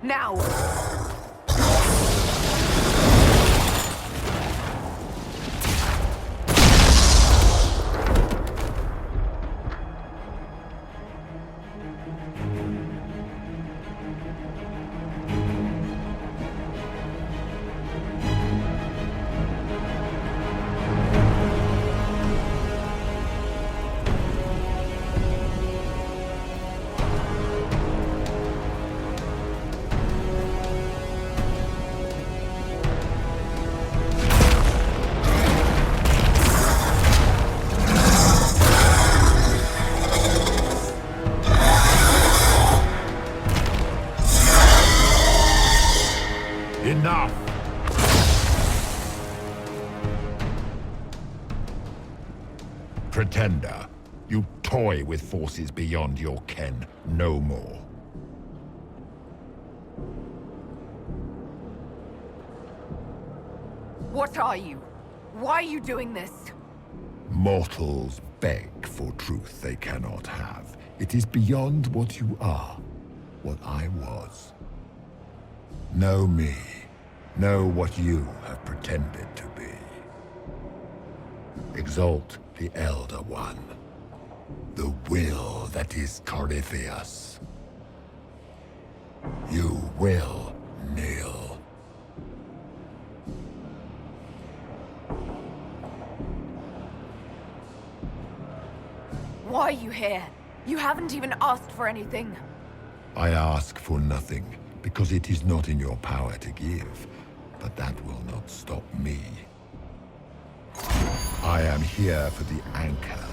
Now! Enough! Pretender, you toy with forces beyond your ken. No more. What are you? Why are you doing this? Mortals beg for truth they cannot have. It is beyond what you are, what I was. Know me. Know what you have pretended to be. Exalt the Elder One. The will that is Corypheus. You will kneel. Why are you here? You haven't even asked for anything. I ask for nothing, because it is not in your power to give. But that will not stop me. I am here for the anchor.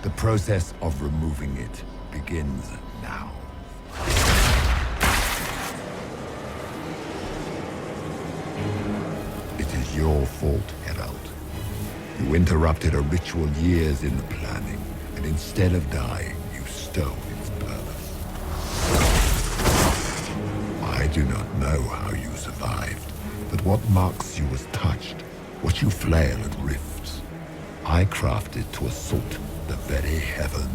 The process of removing it begins now. It is your fault, Herald. You interrupted a ritual years in the planning, and instead of dying, you stole its purpose. I do not know how you survived, but what marks you as touched, what you flail at rifts, I crafted to assault the very heavens.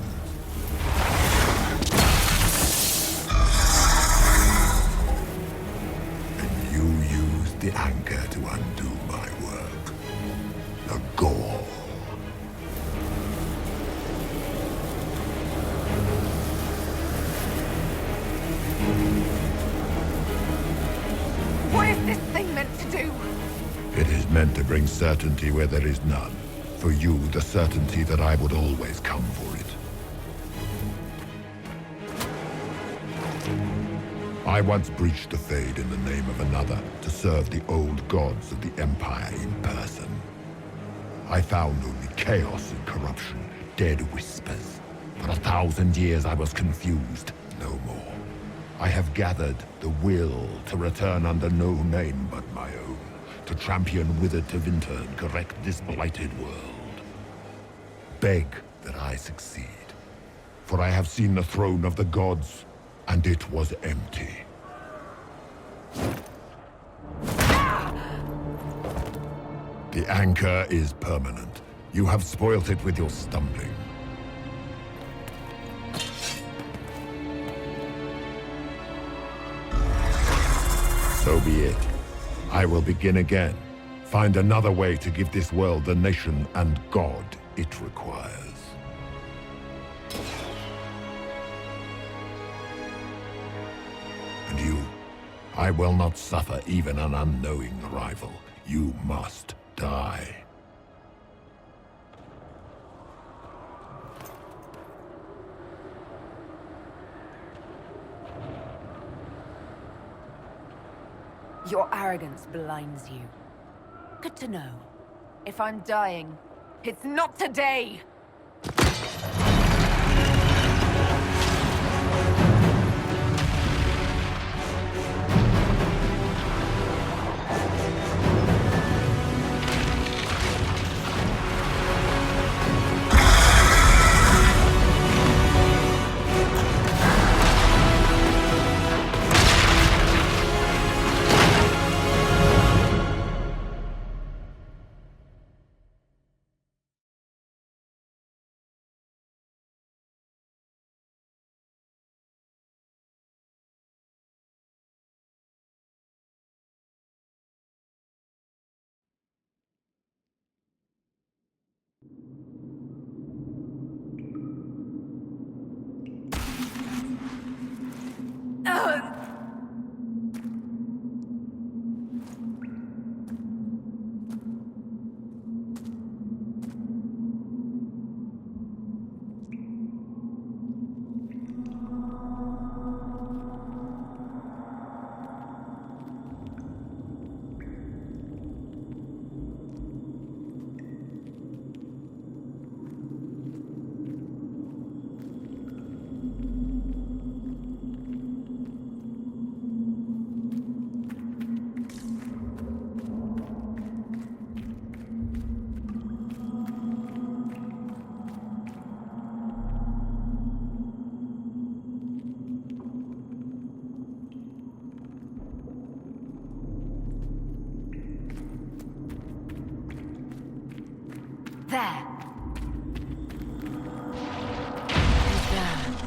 And you used the anchor to undo my work. The gore. What is this thing meant to do? It is meant to bring certainty where there is none. For you, the certainty that I would always come for it. I once breached the Fade in the name of another to serve the old gods of the Empire in person. I found only chaos and corruption, dead whispers. For 1,000 years I was confused, no more. I have gathered the will to return under no name but my own, to champion Withered Tevinter and correct this blighted world. Beg that I succeed, for I have seen the throne of the gods, and it was empty. The anchor is permanent. You have spoilt it with your stumbling. So be it. I will begin again. Find another way to give this world the nation and God it requires. And you, I will not suffer even an unknowing rival. You must die. Your arrogance blinds you. Good to know. If I'm dying, it's not today! There. Who's there?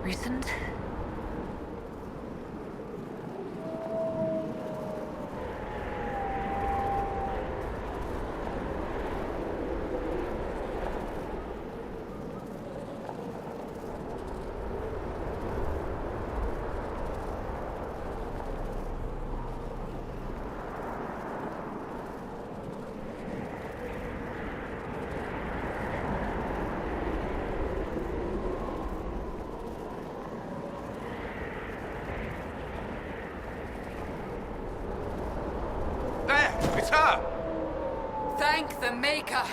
Recent? It's her! Thank the Maker!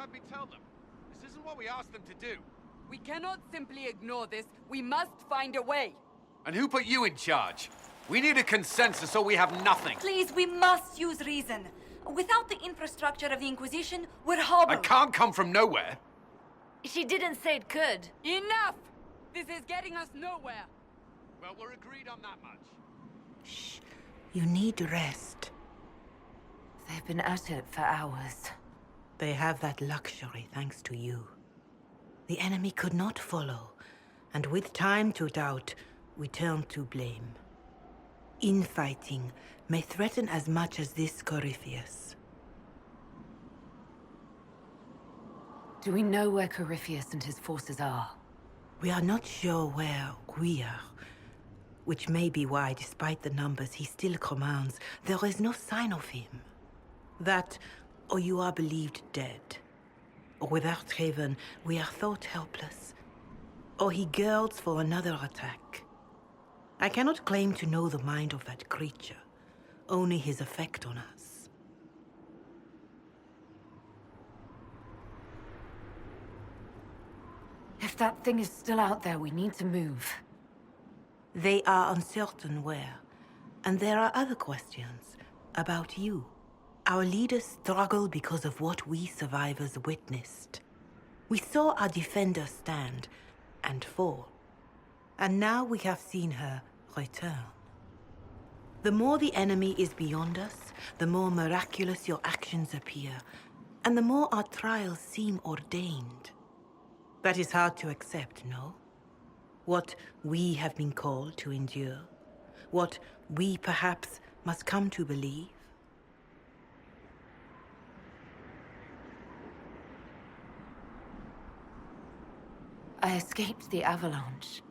had me tell them. This isn't what we asked them to do. We cannot simply ignore this. We must find a way. And who put you in charge? We need a consensus or we have nothing. Please, we must use reason. Without the infrastructure of the Inquisition, we're I hobbled. can't come from nowhere. She didn't say it could. Enough! This is getting us nowhere. Well, we're agreed on that much. Shh. You need rest. They've been at it for hours. They have that luxury thanks to you. The enemy could not follow, and with time to doubt, we turn to blame. Infighting may threaten as much as this Corypheus. Do we know where Corypheus and his forces are? We are not sure where we are, which may be why, despite the numbers he still commands, there is no sign of him. That, or you are believed dead. Or without Haven, we are thought helpless. Or he girds for another attack. I cannot claim to know the mind of that creature, only his effect on us. If that thing is still out there, we need to move. They are uncertain where, and there are other questions about you. Our leaders struggle because of what we survivors witnessed. We saw our defender stand and fall, and now we have seen her return. The more the enemy is beyond us, the more miraculous your actions appear, and the more our trials seem ordained. That is hard to accept, no? What we have been called to endure, what we perhaps must come to believe. I escaped the avalanche.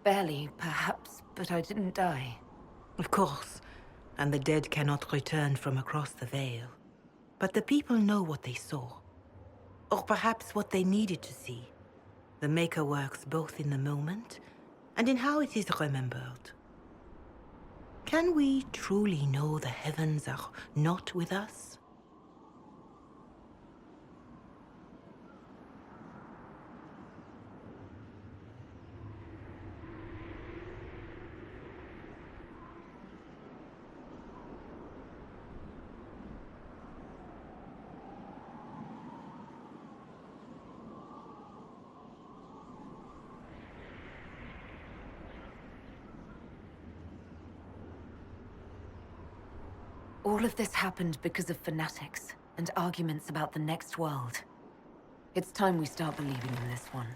Barely, perhaps, but I didn't die. Of course, and the dead cannot return from across the veil. But the people know what they saw. Or perhaps what they needed to see. The Maker works both in the moment and in how it is remembered. Can we truly know the heavens are not with us? All of this happened because of fanatics and arguments about the next world. It's time we start believing in this one.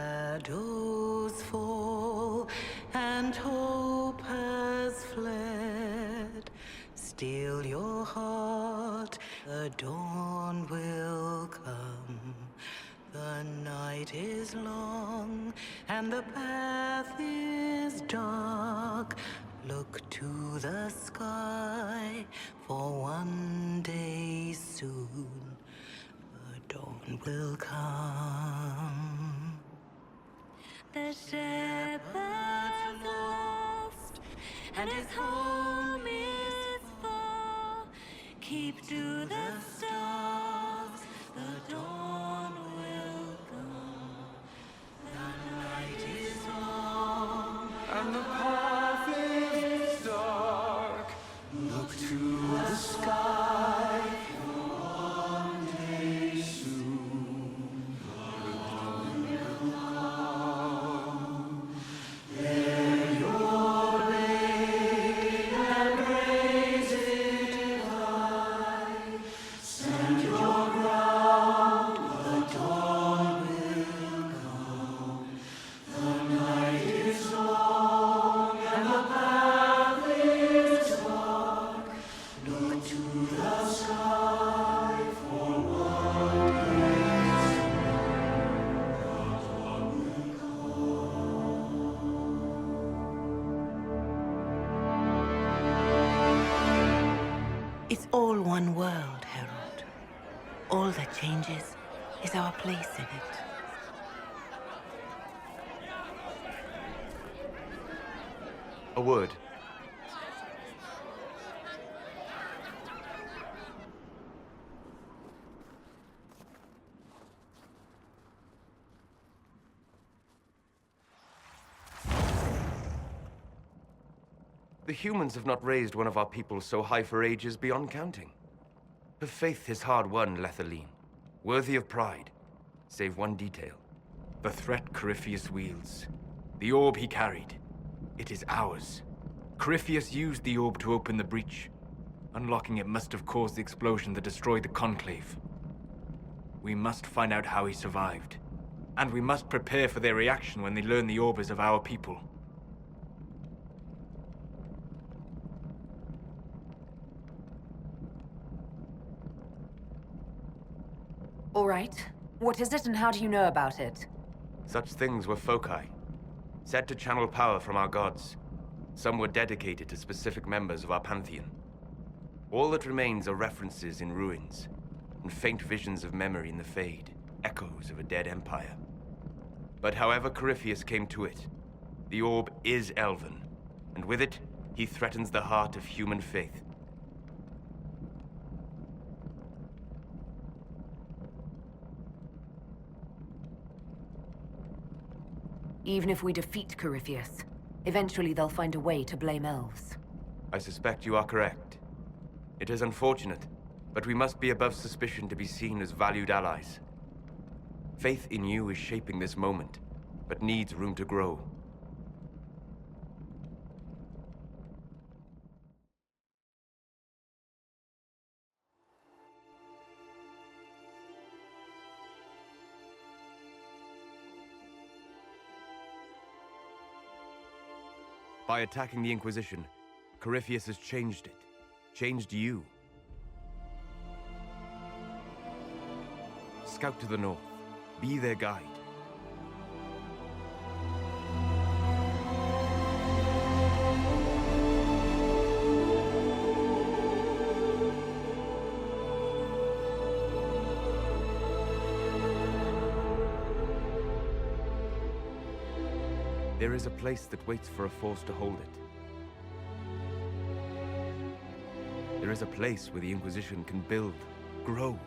Shadows fall and hope has fled. Still your heart, the dawn will come. The night is long and the path is dark. Look to the sky, for one day soon the dawn will come. The shepherd's lost, and his home is far. Keep to the stars, the dawn will come. The night is long, And the path is dark. Look to the sky. One day soon, the dawn will come. Bear your blade and raise it high. It's all one world, Herald. All that changes is our place in it. A word. The humans have not raised one of our people so high for ages beyond counting. Her faith is hard-won, Lethaline. Worthy of pride, save one detail. The threat Corypheus wields. The orb he carried. It is ours. Corypheus used the orb to open the breach. Unlocking it must have caused the explosion that destroyed the Conclave. We must find out how he survived. And we must prepare for their reaction when they learn the orb is of our people. All right. What is it and how do you know about it? Such things were foci, said to channel power from our gods. Some were dedicated to specific members of our pantheon. All that remains are references in ruins, and faint visions of memory in the Fade, echoes of a dead empire. But however Corypheus came to it, the orb is Elven, and with it, he threatens the heart of human faith. Even if we defeat Corypheus, eventually they'll find a way to blame elves. I suspect you are correct. It is unfortunate, but we must be above suspicion to be seen as valued allies. Faith in you is shaping this moment, but needs room to grow. By attacking the Inquisition, Corypheus has changed it. Changed you. Scout to the north. Be their guide. There is a place that waits for a force to hold it. There is a place where the Inquisition can build, grow.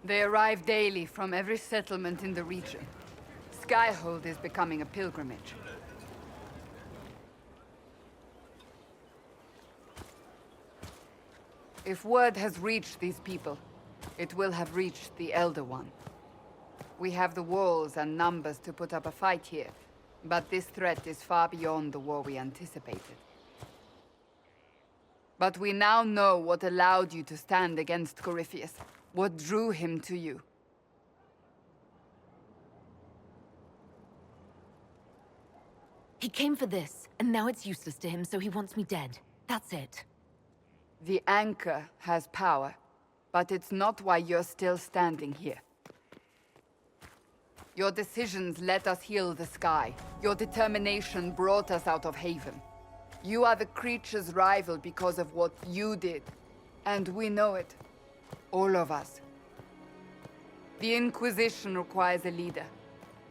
They arrive daily from every settlement in the region. Skyhold is becoming a pilgrimage. If word has reached these people, it will have reached the Elder One. We have the walls and numbers to put up a fight here, but this threat is far beyond the war we anticipated. But we now know what allowed you to stand against Corypheus. What drew him to you? He came for this, and now it's useless to him, so he wants me dead. That's it. The anchor has power, but it's not why you're still standing here. Your decisions let us heal the sky. Your determination brought us out of Haven. You are the creature's rival because of what you did. And we know it. All of us. The Inquisition requires a leader.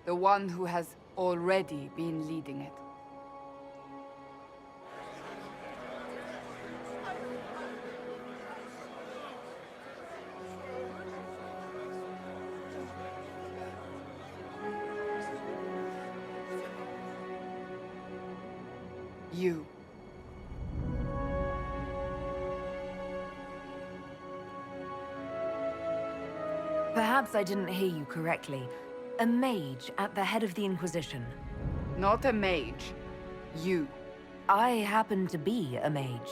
The one who has already been leading it. You. Perhaps I didn't hear you correctly. A mage at the head of the Inquisition. Not a mage. You. I happen to be a mage.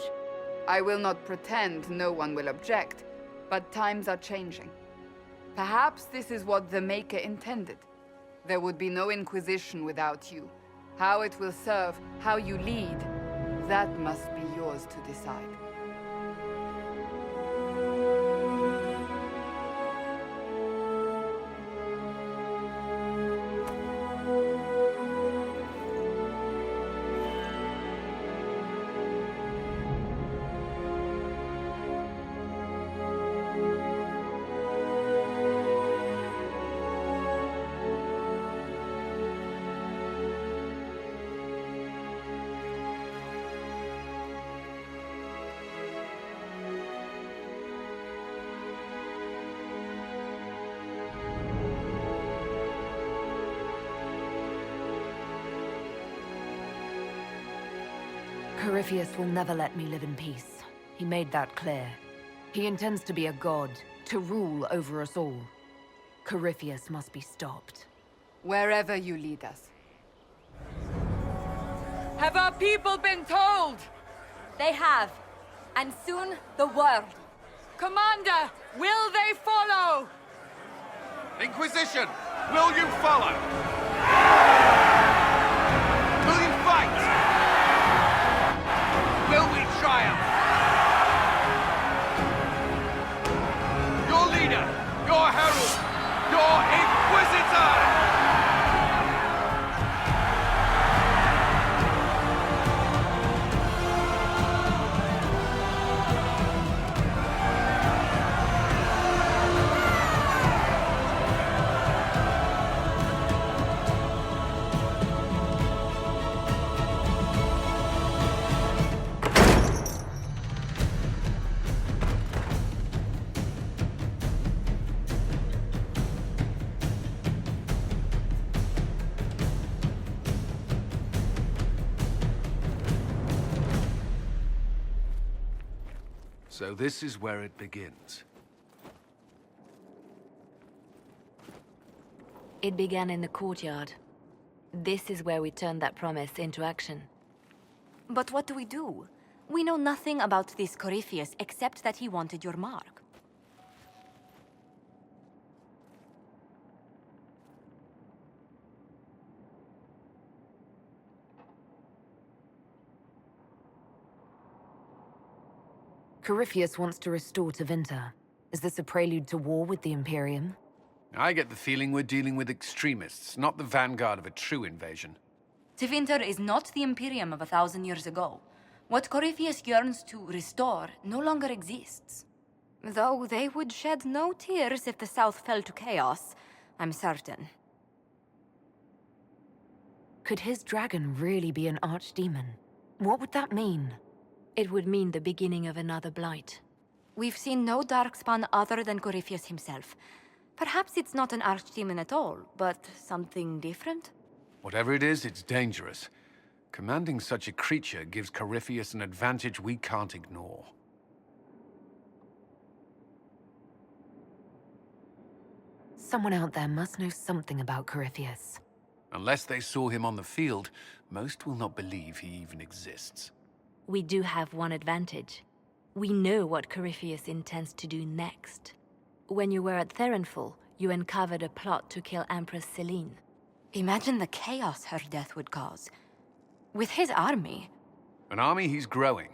I will not pretend no one will object, but times are changing. Perhaps this is what the Maker intended. There would be no Inquisition without you. How it will serve, how you lead, that must be yours to decide. Corypheus will never let me live in peace. He made that clear. He intends to be a god, to rule over us all. Corypheus must be stopped. Wherever you lead us. Have our people been told? They have. And soon, the world. Commander, will they follow? Inquisition, will you follow? Will you fight? Will we triumph? Your leader, your herald, your Inquisitor! So this is where it begins. It began in the courtyard. This is where we turned that promise into action. But what do we do? We know nothing about this Corypheus except that he wanted your mark. Corypheus wants to restore Tevinter. Is this a prelude to war with the Imperium? I get the feeling we're dealing with extremists, not the vanguard of a true invasion. Tevinter is not the Imperium of 1,000 years ago. What Corypheus yearns to restore no longer exists. Though they would shed no tears if the South fell to chaos, I'm certain. Could his dragon really be an archdemon? What would that mean? It would mean the beginning of another blight. We've seen no Darkspawn other than Corypheus himself. Perhaps it's not an archdemon at all, but something different? Whatever it is, it's dangerous. Commanding such a creature gives Corypheus an advantage we can't ignore. Someone out there must know something about Corypheus. Unless they saw him on the field, most will not believe he even exists. We do have one advantage. We know what Corypheus intends to do next. When you were at Therenfall, you uncovered a plot to kill Empress Celine. Imagine the chaos her death would cause. With his army. An army he's growing.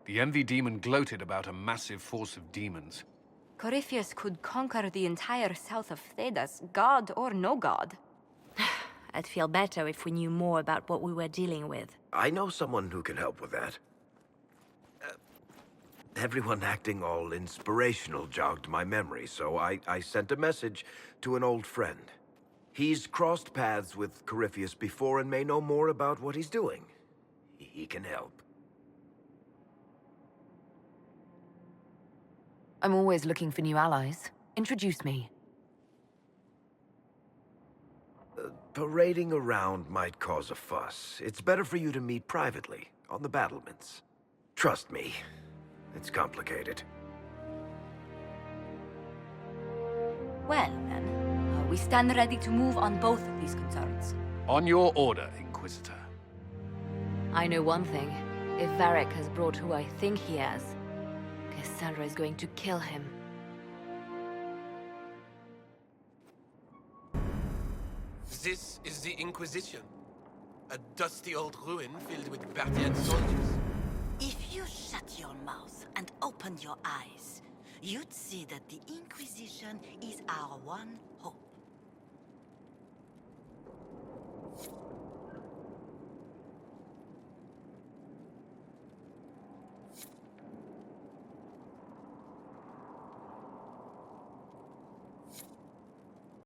The Envy Demon gloated about a massive force of demons. Corypheus could conquer the entire south of Thedas, god or no god. I'd feel better if we knew more about what we were dealing with. I know someone who can help with that. Everyone acting all inspirational jogged my memory, so I sent a message to an old friend. He's crossed paths with Corypheus before and may know more about what he's doing. He can help. I'm always looking for new allies. Introduce me. Parading around might cause a fuss. It's better for you to meet privately, on the battlements. Trust me, it's complicated. Well, then, we stand ready to move on both of these concerns. On your order, Inquisitor. I know one thing. If Varric has brought who I think he has, Cassandra is going to kill him. This is the Inquisition. A dusty old ruin filled with battered soldiers. If you shut your mouth and opened your eyes, you'd see that the Inquisition is our one hope.